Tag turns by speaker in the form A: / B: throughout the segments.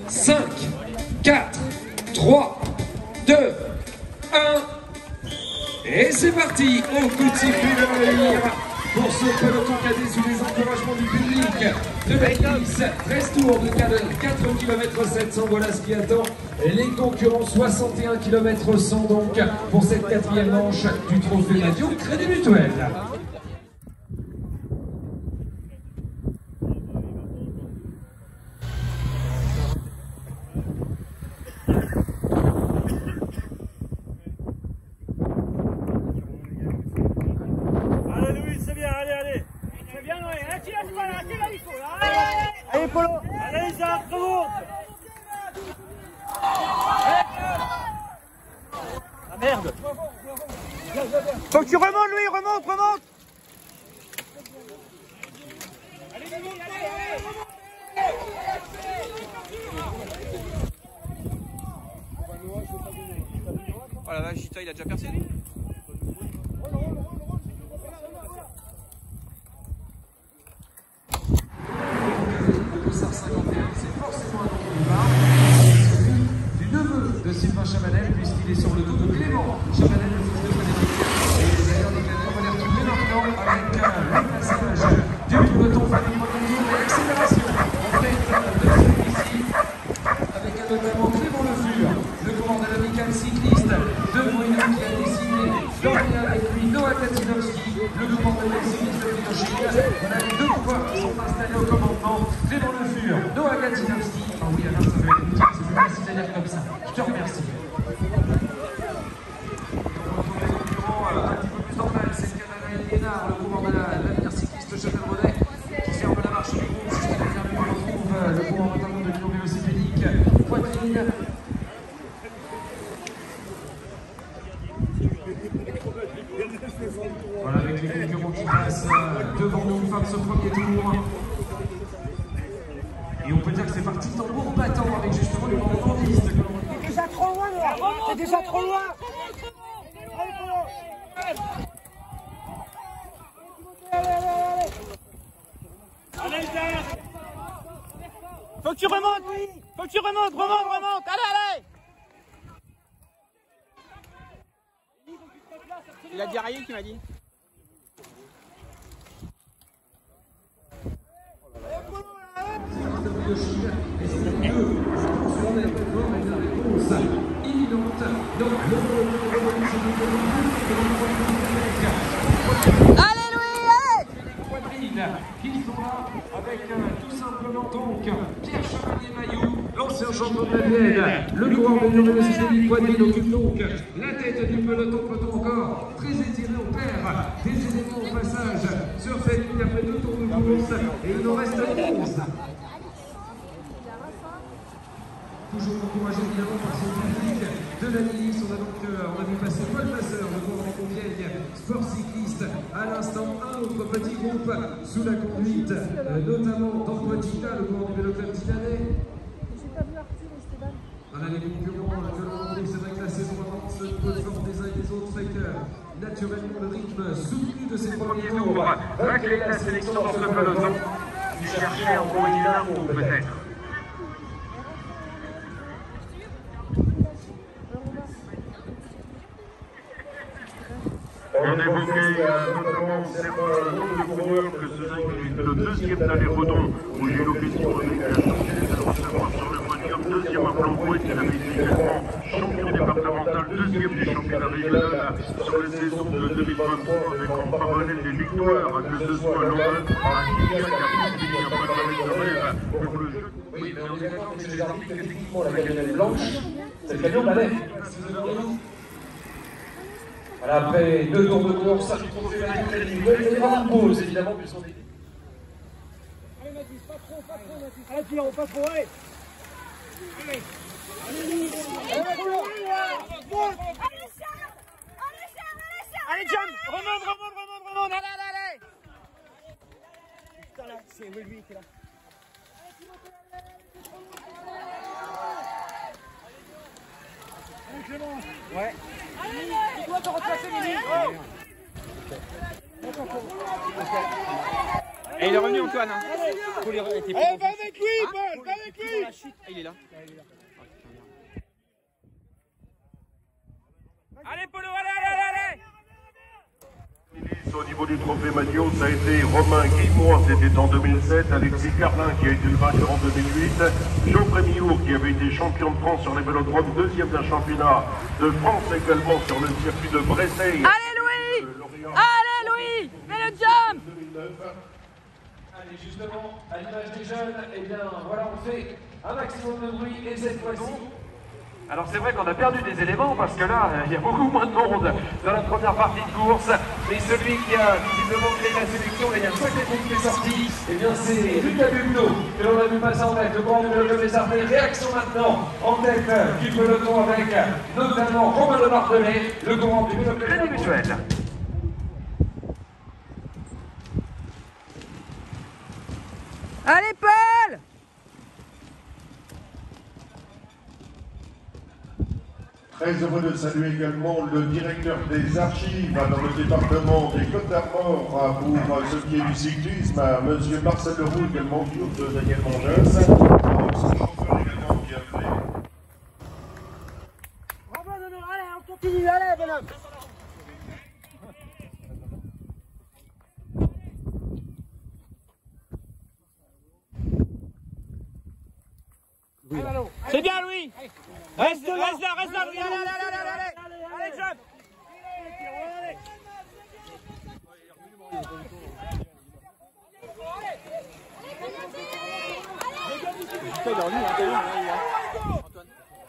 A: 5, 4, 3, 2, 1. Et c'est parti. Au coup de sifflet de revenir pour ce peloton cadet sous les encouragements du public de la Nice. 13 tours de 4 km 700. Voilà ce qui attend les concurrents. 61 km 100 donc pour cette 4e manche du trophée radio Crédit Mutuel.
B: Allez Polo. Allez Isaac, remonte. Ah merde. Faut que tu remontes Louis, remonte. Allez, oh la vache, Gita, il a déjà percé lui.
A: De Sylvain Chabanel, puisqu'il est sur le dos de Clément Chabanel, le fils de Frédéric. Et d'ailleurs, les gagnants, on va les retrouver maintenant avec le passage du peloton famille Montagnier et l'accélération en tête de celui-ci, avec notamment Clément Le Fur, le commandant de l'amical cycliste de Bruno qui a décidé d'emmener avec lui Noah Katinovski, le commandant de cycliste de Chine. On a les deux coureurs qui sont installés au commandement, Clément Le Fur, Noah Katinovski. Ah oui, alors ça va être utile, c'est plus facile à dire comme ça. Je te remercie. Un petit peu plus normal, c'est le Canada Lénard, le coureur de l'avenir cycliste Châtelleraudais, qui ferme la marche du groupe. Si je l'ai bien vu, on retrouve le coureur notamment de l'Union Vélocipédique, Poitrine. Voilà, avec les concurrents qui passent devant nous, fin de ce premier tour. Et on peut dire que c'est parti tambour battant avec justement le grand liste.
B: C'est déjà trop loin là. C'est déjà trop loin. Allez, faut que tu remontes, oui. Faut que tu remontes. Allez. Il a diarrhée qui m'a dit.
A: Et c'est le mieux. On est d'accord avec la réponse imminente. Donc,
C: allez Louis, allez.
A: Les Poitrines qui sont là avec tout simplement donc Pierre Chevalier-Mailloux, l'ancien champion de la Vienne, le coureur de l'Union Vélocipédique Poitrine occupe donc la tête du peloton encore très étiré. On perd des éléments au passage sur cette ligne après 2 tours de course et il en reste 11. Toujours encouragé évidemment par son public de la Nice. On a vu passer Paul Masseur, le coureur des Compiègnes, sport cycliste. À l'instant, un autre petit groupe sous la conduite, notamment d'Antoine Gita, le coureur du Vélo Club Tidanais. Voilà les concurrents que l'on retrouve. C'est vrai que la saison avance, le peu de force des uns et des autres fait que naturellement le rythme soutenu de ces premiers tours va créer la sélection dans ce peloton.
D: Tu cherchais un gros leader ou peut-être. On évoquait notamment certains nombres de coureurs que ce est le deuxième d'aller-redon où j'ai eu l'occasion avec de recevoir sur le podium, deuxième à Blanco, qui avait été également champion départemental, deuxième du championnat régional sur les saisons de 2023 avec en parallèle des victoires, que ce soit Laurent, à Kilian, qui a pu un peu de rêve pour le jeu.
A: Oui, mais on est d'accord que chez les articles, effectivement, la camionnette blanche, c'est le camion balai. Voilà, après 2 tours de course, ça du trophée à Crédit Mutuel, il va y avoir une pause, évidemment, puisqu'on est...
B: Allez Mathis, pas trop, Mathis. Allez Pierrot, pas trop, allez. Allez. Allez, John, remonte, allez. Putain là, c'est lui qui est là. Allez Clément. Ouais. Tu dois te replacer, Mimi. Et il est revenu Antoine. Hein. Allez, va avec lui, Paul, va avec lui. la chute. Ah, il est là. Allez, Polo, allez.
D: Au niveau du trophée Magnot, ça a été Romain Guillemois, c'était en 2007, Alexis Carlin qui a été le vainqueur en 2008, Geoffrey Millot qui avait été champion de France sur les vélodromes, deuxième d'un championnat de France également sur le circuit de Bréceil.
C: Allez Louis! Allez Louis! Fais le jump!
A: Allez, justement, à l'image des jeunes, eh bien, voilà, on fait un maximum de bruit et cette fois-ci. Alors c'est vrai qu'on a perdu des éléments parce que là, il y a beaucoup moins de monde dans la première partie de course. Mais celui qui a visiblement créé la sélection, il y a un sacré groupe qui est sorti. Eh bien c'est Lucas Bugno que l'on a vu passer en tête. Le grand numéro de des Ardennes. Réaction maintenant en tête du peloton avec notamment Romain Le Martelet, le grand du peloton individuel.
C: Allez Paul!
D: Très heureux de saluer également le directeur des archives dans le département des Côtes-d'Armor pour ce qui est du cyclisme, M. Marcel Leroux, également de Daniel Mangès. Ce chauffeur également qui a fait.
B: Bravo, Nono, allez, on continue, allez, bonhomme. C'est bien, Louis. Reste là, Louis. Allez, jump.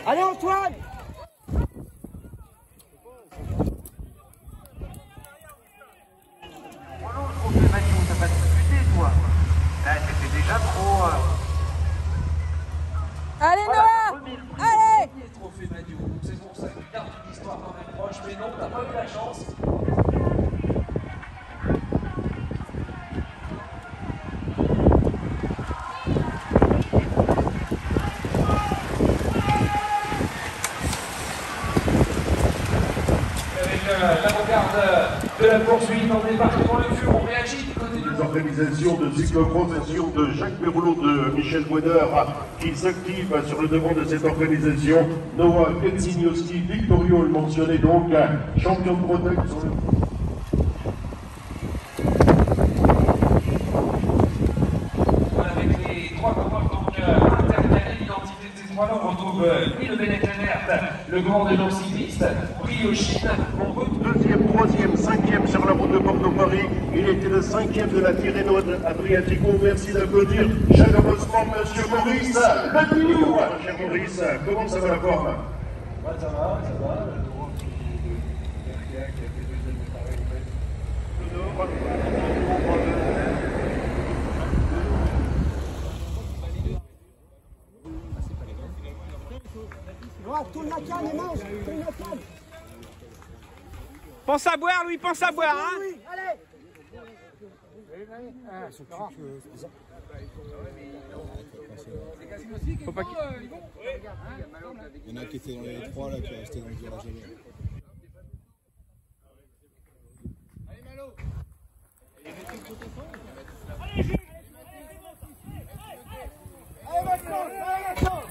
B: Allez, Antoine.
A: T'as pas discuté, toi. Là, c'était déjà trop.
C: Allez Noah! Allez!
A: Trophée Magnot, c'est pour ça que tu gardes l'histoire quand même proche, mais non, t'as pas eu la chance. Avec l'avant-garde de la poursuite en débarquement le fur, on réagit du côté du
D: L'organisation de cyclo-procession de Jacques Perroulot de Michel Boueder qui s'active sur le devant de cette organisation. Noah Ketsinioski, victorieux, le mentionné donc, champion de Bretagne sur le...
A: Avec les trois coureurs donc intercalés, l'identité de ces trois-là, on retrouve Louis Le Bennett-Lenert, le grand de nos cyclistes, Rio Chine,
D: En route, deuxième, troisième, cinquième sur la route de Bordeaux-Paris. Il était le cinquième de la Tirreno Adriatico. Merci d'applaudir chaleureusement Monsieur Maurice Lepignou. Cher Maurice, comment ça va la forme?
A: Ouais, ça va.
B: Tourne la canne et mange. Tourne la canne. Pense à boire, Louis, pense à boire, hein. Oui, allez. Faut pas qu'il...
E: Il y en a qui étaient dans les trois là, qui est resté dans le virage là.
B: Allez, Malo. Allez, Vincent.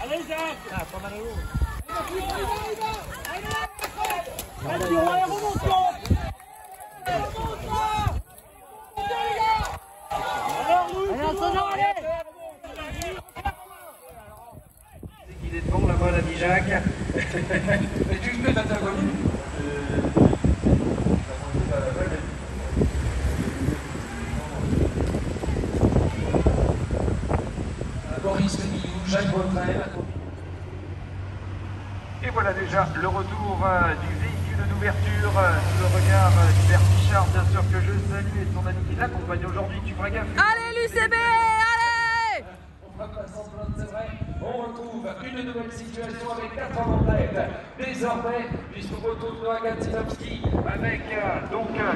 B: Allez, Jacques. Ah, pas mal à l'eau. Allez, remonte-toi.
A: Il est devant là-bas, l'ami Jacques. Mais tu me t'as connu. Boris Lepignou, Jacques Botrel. Et voilà déjà le retour du véhicule d'ouverture sous le regard d'Hubert Pichard, bien sûr que je salue, et son ami qui l'accompagne aujourd'hui. Tu feras gaffe.
C: Allez l'UCB! Allez!
A: On va pas semblant, c'est vrai. On retrouve une nouvelle situation avec 4 hommes en tête. désormais, puisqu'on retrouve Noah Gatsinovski avec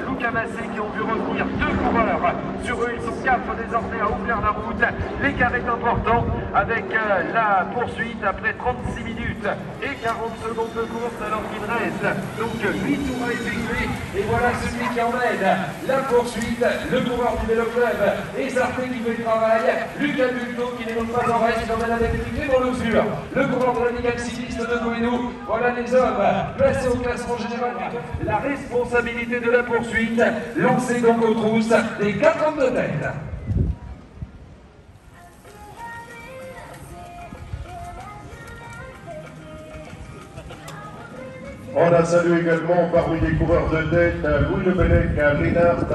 D: Luca Massé qui ont vu revenir 2 coureurs. Sur eux, ils sont 4 désormais à ouvrir la route. L'écart est important avec la poursuite après 36 minutes et 40 secondes de course alors qu'il reste donc 8 tours à effectuer. Et voilà celui qui emmène la poursuite, le coureur du Vélo Club et Sarté qui fait le travail. Lucas Bulto qui n'est donc pas en reste, il emmène avec les dans l'usure. Le coureur de la Ligue cycliste de Gouinou. Voilà les hommes placés au classement général. La responsabilité de la poursuite, lancée donc aux trousses des 4 hommes de tête.
F: On a salué également parmi les coureurs de tête Louis Lebellec Lénart,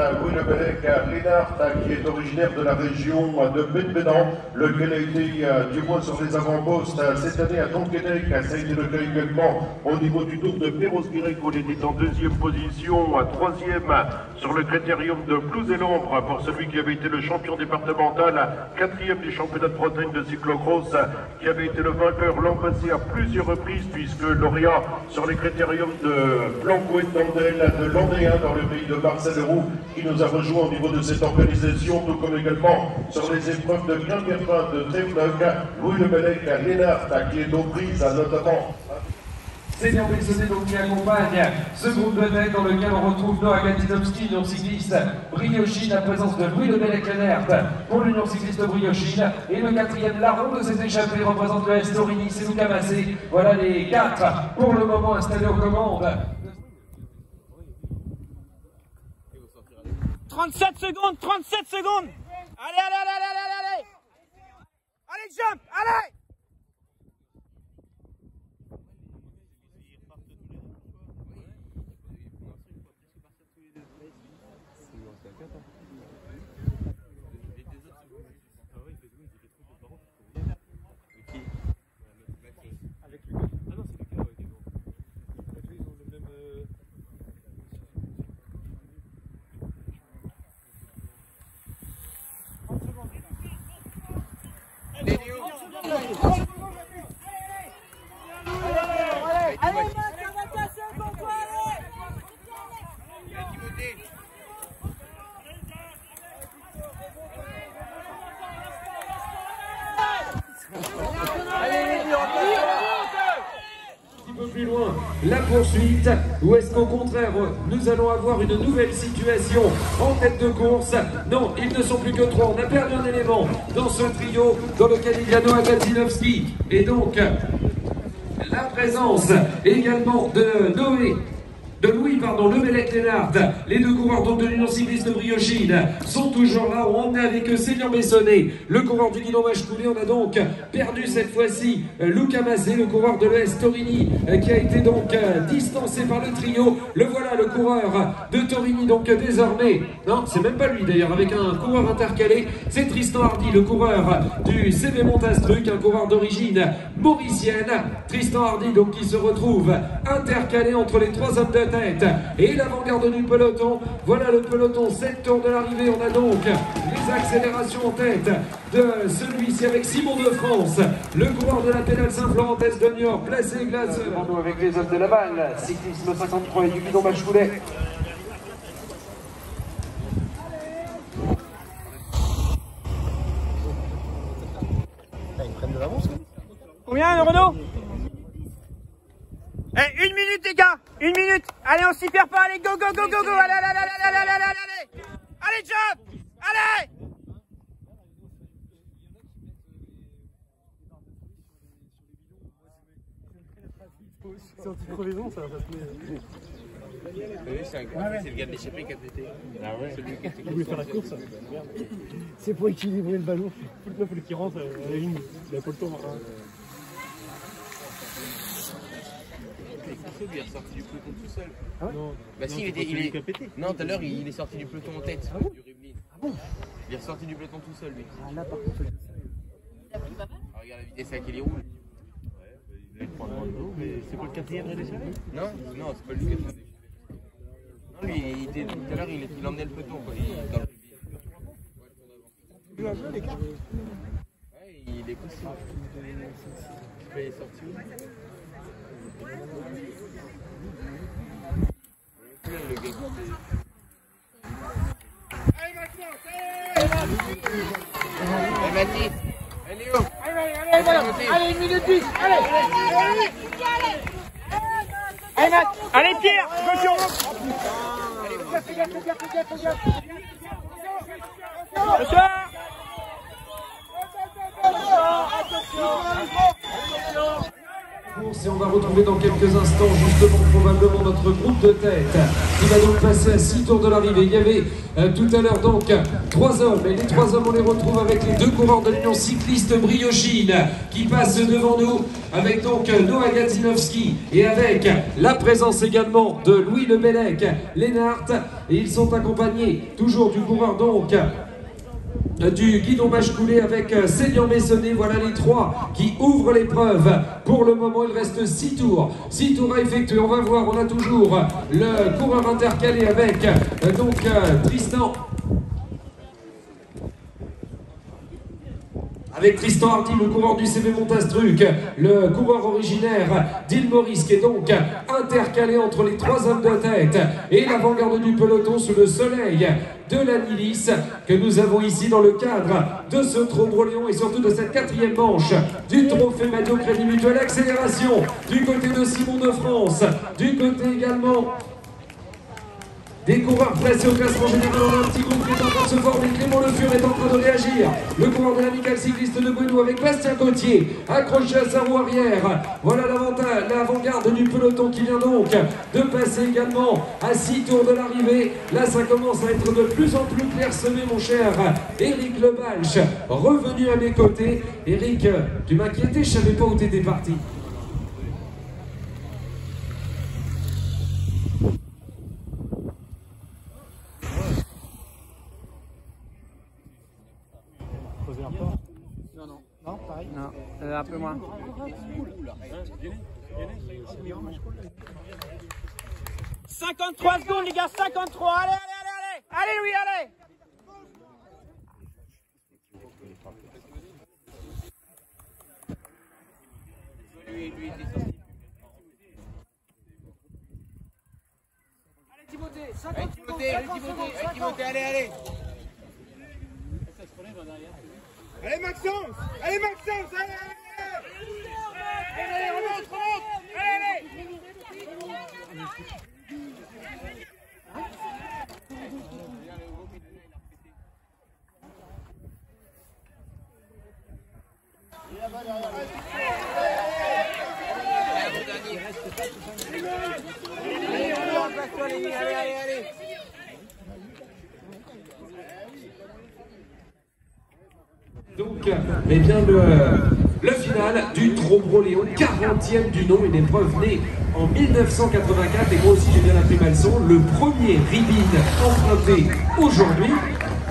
F: qui est originaire de la région de Bédénan, lequel a été du moins sur les avant-postes cette année à Tonquédec. Ça a été le cas également au niveau du Tour de Perros-Guirec, où il était en 2e position, 3e sur le critérium de Blues et l'ombre pour celui qui avait été le champion départemental, 4e du championnat de Bretagne de cyclocross, qui avait été le vainqueur l'an passé à plusieurs reprises, puisque lauréat sur les critériums de Blanco et Tandel, de Landéen dans le pays de Marcel Roux, qui nous a rejoint au niveau de cette organisation, tout comme également sur les épreuves de Quimperfin, de Tréfleuc, Louis Lebellec Lénart, qui est aux prises notamment.
A: C'est bien Bessonnet donc qui accompagne ce groupe de tête dans lequel on retrouve Noah Gatsinovski, l'Union cycliste Briochine, la présence de Louis Lebellec Lénart pour l'Union cycliste Briochine. Et le 4e larron de cette échappée représente le S Torini, c'est Luca Massé. Voilà les 4 pour le moment installés aux commandes.
B: 37 secondes, 37 secondes. Allez, allez, allez, allez, allez, allez. Allez, jump, allez.
A: Plus loin, la poursuite, ou est-ce qu'au contraire nous allons avoir une nouvelle situation en tête de course? Non, ils ne sont plus que 3, on a perdu un élément dans ce trio dans lequel il y a Noah Gatsinovski et donc la présence également de Louis Lebellec Lénart. Les 2 coureurs donc de l'Union cycliste de Briochine sont toujours là. On est avec Célian Bessonnet, le coureur du guidon Machcoulé. On a donc perdu cette fois-ci Luca Massé, le coureur de l'ES Torini, qui a été donc distancé par le trio. Le voilà, le coureur de Torini, donc désormais, non, c'est même pas lui d'ailleurs, avec un coureur intercalé, c'est Tristan Hardy, le coureur du CV Montastruc, un coureur d'origine mauricienne. Tristan Hardy donc qui se retrouve intercalé entre les 3 hommes de tête et l'avant-garde du peloton. Voilà le peloton, 7 tours de l'arrivée. On a donc les accélérations en tête de celui-ci avec Simon de France, le coureur de la pédale Saint-Florentès de Niort, placé glace avec les hommes de la balle, cyclisme 53 et du guidon Machcoulé.
B: Combien le Renault? Eh, 1 minute les gars, 1 minute. Allez, on s'y perd pas, allez, go, go, go, go, go. Allez, allez, allez, allez, allez, allez, allez. Allez, jump. Allez.
G: C'est anti-crevaison, ça va pas se
H: Oui, c'est le gars de l'échappée qui a pété. Ah ouais. Celui qui a
G: Il voulait faire la course. C'est pour équilibrer le ballon. Faut le meuf qui rentre à la ligne. Il a pas le temps.
H: Il est ressorti du peloton tout seul.
G: Ah ouais? Non.
H: Bah si, il est... Non, tout à l'heure, il est sorti du peloton en tête.
G: Ah bon?
H: Du Rivlin.
G: Ah bon?
H: Il est ressorti du peloton tout seul, lui.
G: Ah là, par contre,
H: Ah, regarde la vitesse à laquelle il roule.
G: il prend le dos, mais c'est pas le 4e d'échappée?
H: Non, non, c'est pas le 4e d'échappée. Non, lui, tout à l'heure, il emmenait le peloton, quoi. Dans le...
G: Tu as joué les cartes?
H: Ouais, il est possible. Il est sorti où?
B: Allez, 1 minute 10. Allez. Allez, Matt. Allez, Pierre. Attention. Fais gaffe.
A: Et on va retrouver dans quelques instants justement probablement notre groupe de tête qui va donc passer à 6 tours de l'arrivée. Il y avait tout à l'heure donc 3 hommes, et les 3 hommes on les retrouve avec les 2 coureurs de l'Union cycliste Briochine qui passent devant nous avec donc Noah Gadzinowski et avec la présence également de Louis Le Bellec, Lennart, et ils sont accompagnés toujours du coureur donc du guidon Bachcoulé avec Célian Messonnet. Voilà les 3 qui ouvrent l'épreuve. Pour le moment, il reste 6 tours. 6 tours à effectuer. On va voir, on a toujours le coureur intercalé avec donc Tristan. Avec Tristan Hardy, le coureur du CB Montastruc, le coureur originaire d'Île Maurice, qui est donc intercalé entre les 3 hommes de tête et l'avant-garde du peloton sous le soleil de la Milice que nous avons ici dans le cadre de ce Trombre-Léon et surtout de cette 4e manche du Trophée Madio Crédit Mutuel. Accélération du côté de Simon de France, du côté également des coureurs pressés au classement général. On a un petit groupe qui est en train de se former. Clément Le Fur est en train de réagir. Le coureur de l'Amicale cycliste de Bouénou avec Bastien Gauthier accroché à sa roue arrière. Voilà l'avant-garde du peloton qui vient donc de passer également à 6 tours de l'arrivée. Là, ça commence à être de plus en plus clairsemé, mon cher Eric Lebalch, revenu à mes côtés. Eric, tu m'inquiétais, je ne savais pas où tu étais parti.
B: Non, pareil.
C: Non, un peu moins.
B: 53 secondes, les gars, 53. Allez. Allez, Louis, allez. Allez, Timothée, 50 secondes.
H: Timothée, allez.
B: Allez, Maxence. Allez. Allez, remonte. Allez. Allez.
A: Donc, eh bien, le final du Trombre-Léon, 40e du nom, une épreuve née en 1984, et moi aussi j'ai bien appris ma leçon, le premier ribine emprunté aujourd'hui,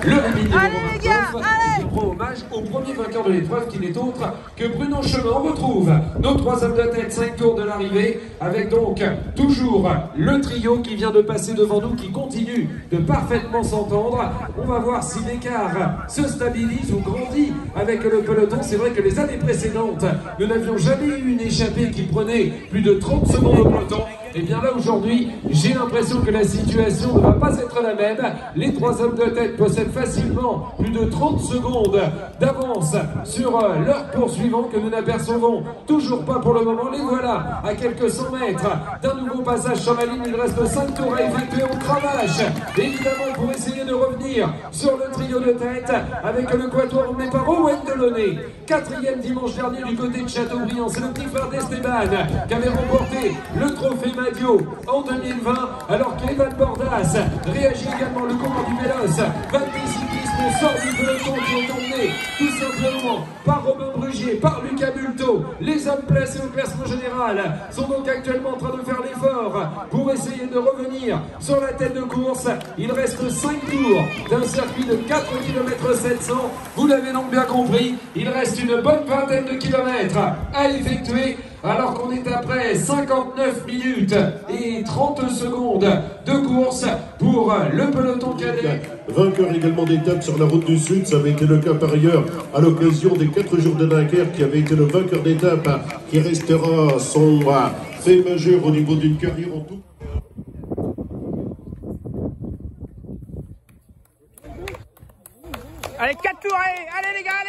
A: le ribine numéro 29, qui rend hommage au premier vainqueur de l'épreuve qui n'est autre que Bruno Chemin. On retrouve nos 3 hommes de tête, 5 tours de l'arrivée, avec donc toujours le trio qui vient de passer devant nous, qui continue de parfaitement s'entendre. On va voir si l'écart se stabilise ou grandit avec le peloton. C'est vrai que les années précédentes, nous n'avions jamais eu une échappée qui prenait plus de 30 secondes au peloton. Et bien là aujourd'hui, j'ai l'impression que la situation ne va pas être la même. Les 3 hommes de tête possèdent facilement plus de 30 secondes d'avance sur leur poursuivant que nous n'apercevons toujours pas pour le moment. Les voilà à quelques 100 mètres d'un nouveau passage sur la ligne. Il reste 5 tours à effectuer. On cravache évidemment pour essayer de revenir sur le trio de tête avec le quatuor emmené par Owen Delaunay, 4e dimanche dernier du côté de Châteaubriand. C'est le petit frère d'Esteban qui avait remporté le trophée Madio en 2020, alors qu'Evan Bordas réagit également. Le coureur du Vélos, Valdi Cyclisme, on sort du peloton qui est emmené tout simplement par Robin Brugier, par Lucas Bulto. Les hommes placés au classement général sont donc actuellement en train de faire l'effort pour essayer de revenir sur la tête de course. Il reste 5 tours d'un circuit de 4 km 700. Vous l'avez donc bien compris, il reste une bonne vingtaine de kilomètres à effectuer, alors qu'on est après 59 minutes et 30 secondes de course pour le peloton cadet.
F: Vainqueur également d'étape sur la route du Sud, ça avait été le cas par ailleurs à l'occasion des 4 jours de Dunkerque, qui avait été le vainqueur d'étape, qui restera son fait majeur au niveau d'une carrière en tout.
B: Allez, 4 tours, allez les gars, allez.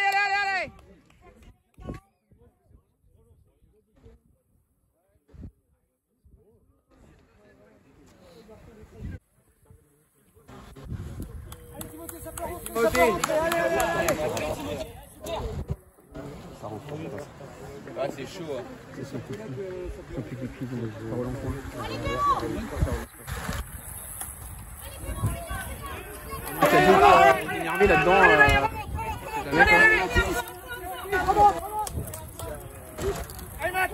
H: Ah, c'est chaud. Hein.
B: Énervé là-dedans. Allez, Matt!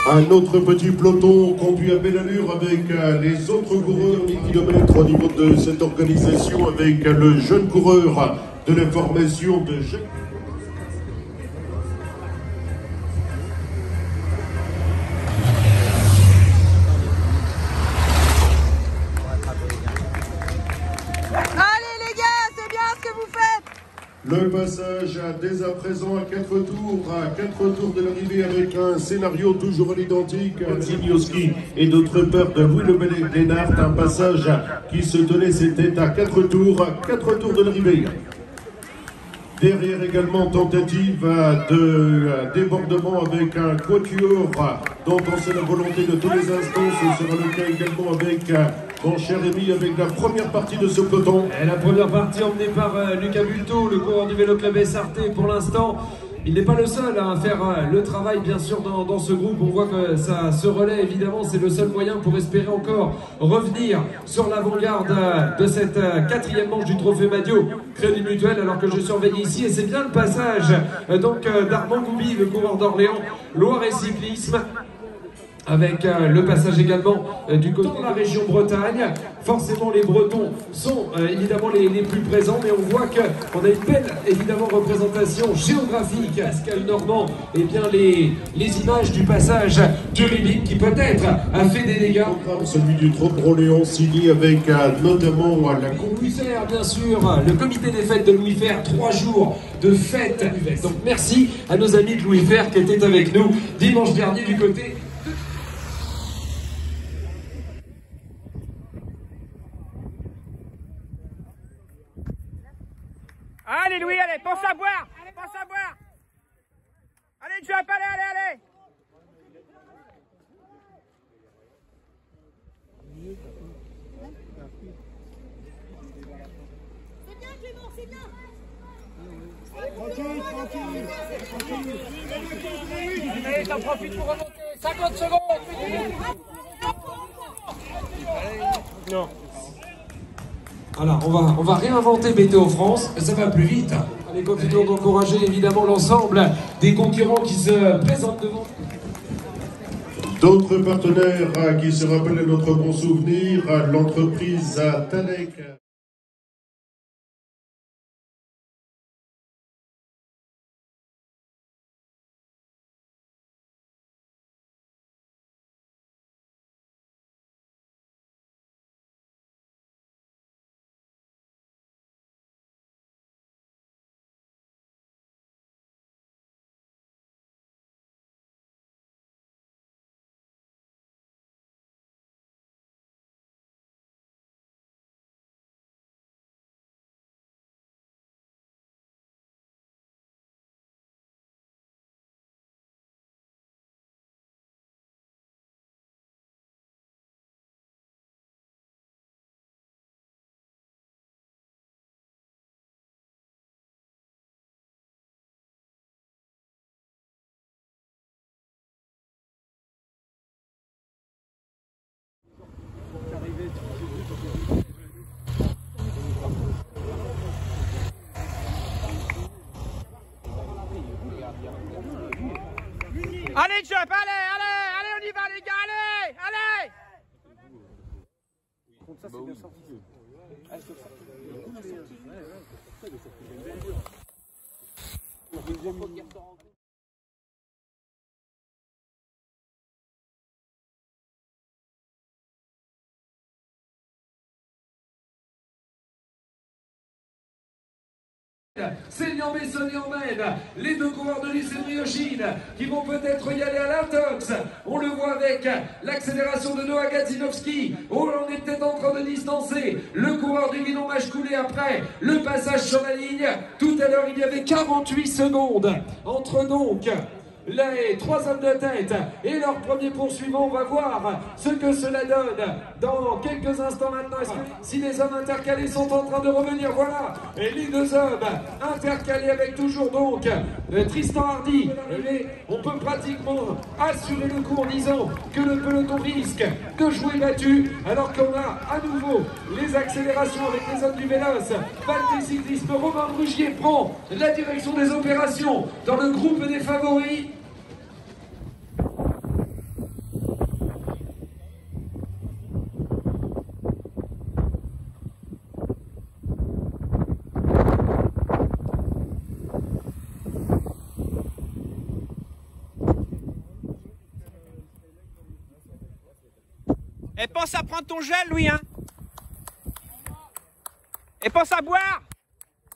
F: Un autre petit peloton conduit à belle allure avec les autres coureurs des kilomètres au niveau de cette organisation avec le jeune coureur de la formation de Jacques.
C: Allez les gars, c'est bien ce que vous faites.
F: Le passage dès à présent à 4 tours de l'arrivée avec un scénario toujours à l'identique, Zimioski et d'autre part de Louis Le Bellec Lénart, un passage qui se tenait, c'était à 4 tours de l'arrivée. Derrière également tentative de débordement avec un quatuor dont on sait la volonté de tous les instants. Ce sera le cas également avec mon cher Rémi avec la première partie de ce peloton.
A: Et la première partie emmenée par Lucas Bulto, le coureur du Vélo Club Sarté pour l'instant. Il n'est pas le seul à faire le travail bien sûr dans ce groupe. On voit que ça se relaie évidemment, c'est le seul moyen pour espérer encore revenir sur l'avant-garde de cette quatrième manche du Trophée Madio Crédit Mutuel, alors que je surveille ici et c'est bien le passage d'Armand Goubi, le coureur d'Orléans, Loire et Cyclisme. Avec le passage également du côté de la région Bretagne. Forcément les Bretons sont évidemment les plus présents, mais on voit qu'on a une belle évidemment représentation géographique. Pascal Normand, et bien les images du passage du Ribit qui peut-être a fait des dégâts.
F: Celui du Trône-Roléon signé avec notamment la
A: Louis Fer, bien sûr, le comité des fêtes de Louis Fer, 3 jours de fête. Donc merci à nos amis de Louis Fer qui étaient avec nous dimanche dernier du côté.
B: Allez Louis, allez, pense à boire. Pense à boire. Allez Jump, allez.
C: C'est bien Clément, c'est bien.
B: Allez, t'en profites pour remonter. 50 secondes.
A: Non. Alors, on va réinventer Météo France, ça va plus vite. Allez, continuons d'encourager évidemment l'ensemble des concurrents qui se présentent devant.
F: d'autres partenaires qui se rappellent de notre bon souvenir, l'entreprise Talek.
B: Allez Jump, allez, on y va les gars, allez.
G: Contre ça, c'est bien sorti. Ah, c'est sorti.
A: Seigneur Bessonnet emmène les deux coureurs de lycée Briochine qui vont peut-être y aller à l'intox. On le voit avec l'accélération de Noah Gadzinovski. Oh, on est peut-être en train de distancer le coureur du guidon Machcoulé après le passage sur la ligne. Tout à l'heure, il y avait 48 secondes entre donc les trois hommes de tête et leur premier poursuivant. On va voir ce que cela donne dans quelques instants maintenant. Est-ce que si les hommes intercalés sont en train de revenir, voilà, et les deux hommes intercalés avec toujours donc Tristan Hardy. On peut pratiquement assurer le coup en disant que le peloton risque de jouer battu, alors qu'on a à nouveau les accélérations avec les hommes du Véloce. Valté Cyclisme, Romain Brugier prend la direction des opérations dans le groupe des favoris.
B: Et pense à prendre ton gel, Louis, hein. Et pense à boire.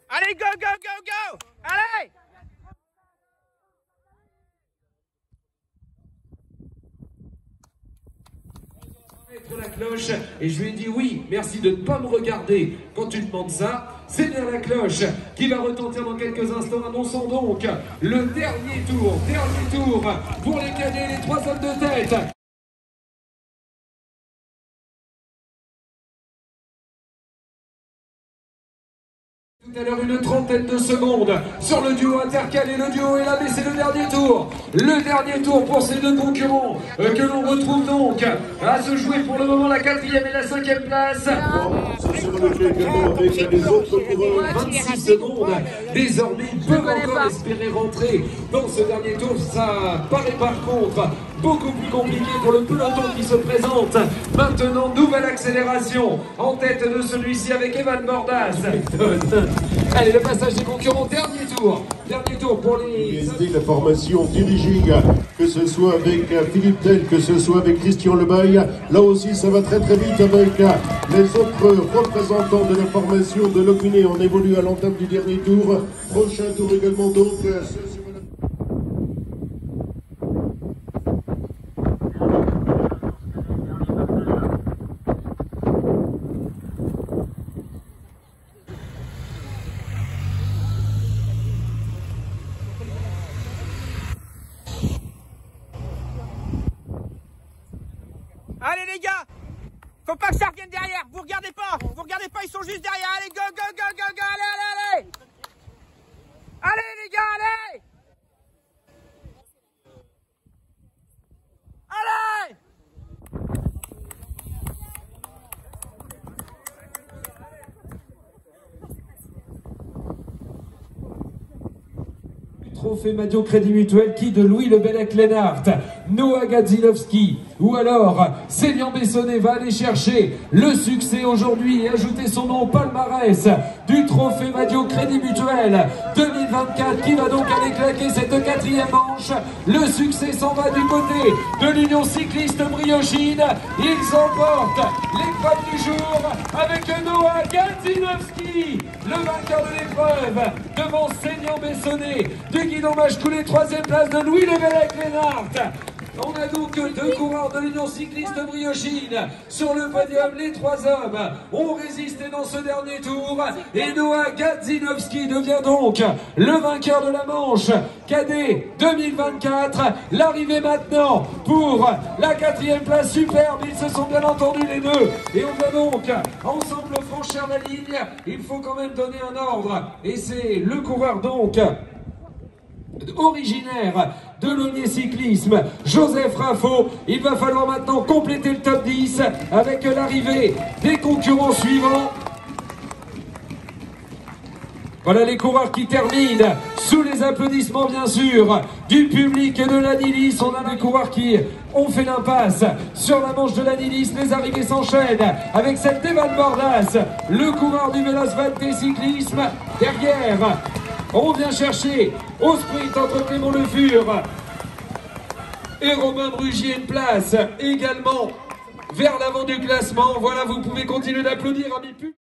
B: Allez, go, go, go, go. Allez.
A: Mettre la cloche, et je lui ai dit oui, merci de ne pas me regarder quand tu demandes ça. C'est bien la cloche qui va retentir dans quelques instants. Annonçons donc le dernier tour pour les cadets, les trois hommes de tête. Tout à l'heure, une trentaine de secondes sur le duo intercalé. Le duo est là, mais c'est le dernier tour. Le dernier tour pour ces deux concurrents que l'on retrouve donc à se jouer pour le moment la 4e et la 5e place.
F: Ce sera le fait également avec les autres coureurs.
A: 26 secondes. Désormais, ils peuvent encore espérer rentrer dans ce dernier tour. Ça paraît par contre beaucoup plus compliqué pour le peloton qui se présente. Maintenant, nouvelle accélération en tête de celui-ci avec Evan Bordas. Allez, le passage des concurrents, dernier tour pour les...
F: La formation dirigée, que ce soit avec Philippe Tell, que ce soit avec Christian Lebaille. Là aussi, ça va très très vite avec les autres représentants de la formation de Locuné. On évolue à l'entame du dernier tour. Prochain tour également donc.
B: Allez les gars, faut pas que ça revienne derrière, vous regardez pas, ils sont juste derrière, allez go, go, go, go, go, allez, allez, allez. Allez les gars, allez. Allez.
A: Trophée Madio Crédit Mutuel qui de Louis Le Bellec-Lennart, Noah Gadzinovski ou alors Seigneur Bessonnet va aller chercher le succès aujourd'hui et ajouter son nom au palmarès du Trophée Madio Crédit Mutuel 2024 qui va donc aller claquer cette 4e manche. Le succès s'en va du côté de l'Union Cycliste Briochine. Ils emportent l'épreuve du jour avec Noah Gadzinovski, le vainqueur de l'épreuve devant Seigneur Bessonnet du guidon Machcoulé, 3e place de Louis Le Bellec-Lennart. On a donc deux coureurs de l'Union Cycliste Briochine sur le podium. Les trois hommes ont résisté dans ce dernier tour et Noah Gadzinovski devient donc le vainqueur de la manche cadet 2024. L'arrivée maintenant pour la 4e place superbe. Ils se sont bien entendus les deux et on va donc ensemble franchir la ligne. Il faut quand même donner un ordre et c'est le coureur donc originaire de l'Ognier Cyclisme, Joseph Raffo. Il va falloir maintenant compléter le top 10 avec l'arrivée des concurrents suivants. Voilà les coureurs qui terminent sous les applaudissements bien sûr du public et de l'Anilis. On a des coureurs qui ont fait l'impasse sur la manche de l'Anilis. Les arrivées s'enchaînent avec cette d'Evan Bordas, le coureur du Véloce Valté Cyclisme. Derrière, on vient chercher au sprint entre Clément Le Fur et Romain Brugier une place également vers l'avant du classement. Voilà, vous pouvez continuer d'applaudir, amis publics.